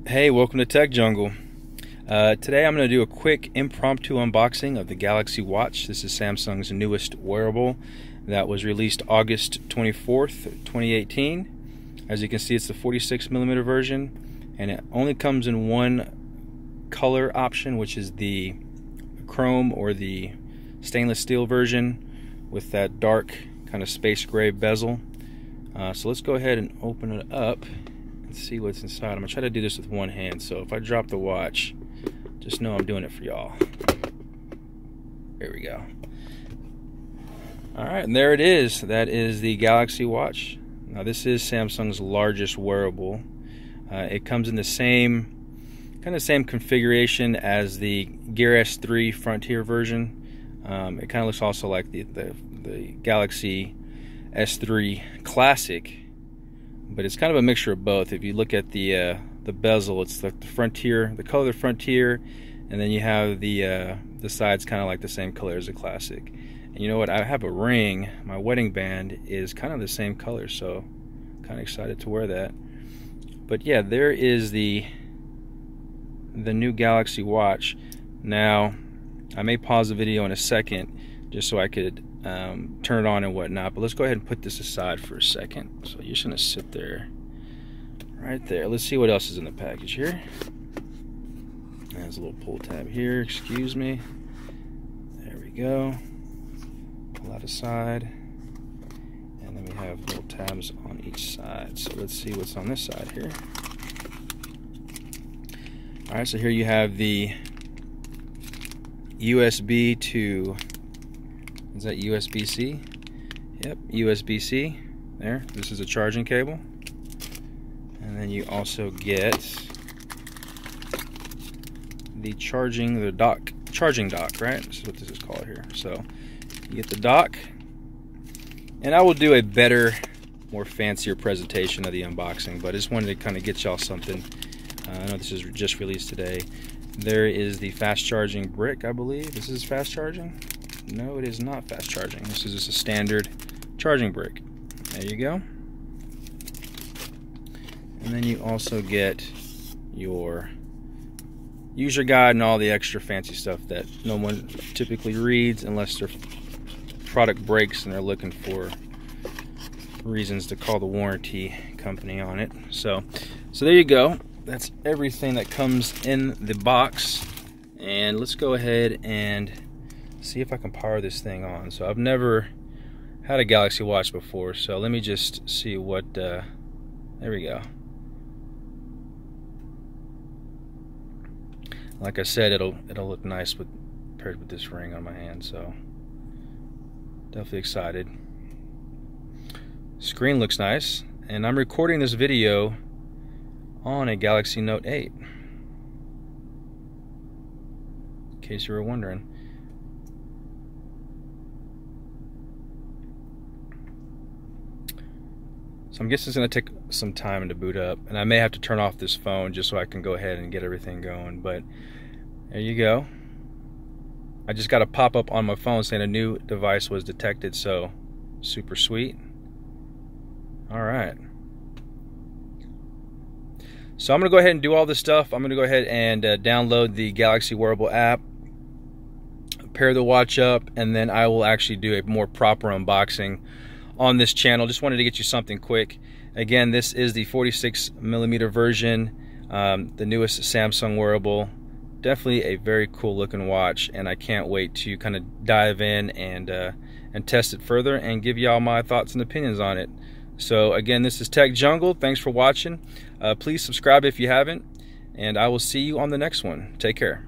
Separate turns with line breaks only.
Hey, welcome to Tech Jungle. Today I'm going to do a quick impromptu unboxing of the Galaxy Watch. This is Samsung's newest wearable that was released August 24th, 2018. As you can see, it's the 46mm version, and it only comes in one color option, which is the chrome or the stainless steel version with that dark kind of space gray bezel. So let's go ahead and open it up and see what's inside. I'm gonna try to do this with one hand, so if I drop the watch, just know I'm doing it for y'all. There we go. Alright, and there it is. That is the Galaxy Watch. Now this is Samsung's largest wearable. It comes in the same configuration as the Gear S3 Frontier version. It kind of looks also like the Galaxy S3 Classic, but it's kind of a mixture of both. If you look at the bezel, it's the Frontier, the color of the Frontier, and then you have the sides kind of like the same color as the Classic. And you know what? I have a ring. My wedding band is kind of the same color, so kind of excited to wear that. But yeah, there is the new Galaxy Watch. Now, I may pause the video in a second just so I could turn it on and whatnot, but let's go ahead and put this aside for a second. So you're just gonna sit there, right there. Let's see what else is in the package here. There's a little pull tab here, excuse me. There we go. Pull that aside, and then we have little tabs on each side. So let's see what's on this side here. All right, so here you have the USB to, is that USB-C? Yep, USB-C. There, this is a charging cable. And then you also get the charging dock, right? This is what this is called here. So you get the dock, and I will do a better, more fancier presentation of the unboxing, but I just wanted to kind of get y'all something. I know this is just released today. There is the fast charging brick, I believe. This is fast charging? No, it is not fast charging. This is just a standard charging brick. There you go. And then you also get your user guide and all the extra fancy stuff that no one typically reads unless their product breaks and they're looking for reasons to call the warranty company on it. So there you go. That's everything that comes in the box. And let's go ahead and see if I can power this thing on. So I've never had a Galaxy Watch before, so let me just see what, there we go. Like I said, it'll look nice paired with this ring on my hand, so definitely excited. Screen looks nice, and I'm recording this video on a Galaxy Note 8, in case you were wondering. So I'm guessing it's going to take some time to boot up, and I may have to turn off this phone just so I can go ahead and get everything going, but there you go. I just got a pop-up on my phone saying a new device was detected, so super sweet. Alright. So I'm going to go ahead and do all this stuff. I'm going to go ahead and download the Galaxy Wearable app, pair the watch up, and then I will actually do a more proper unboxing on this channel. Just wanted to get you something quick. Again, this is the 46mm version, the newest Samsung wearable. Definitely a very cool looking watch, and I can't wait to kind of dive in and test it further and give y'all my thoughts and opinions on it. So again, this is Tech Jungle. Thanks for watching. Please subscribe if you haven't, and I will see you on the next one. Take care.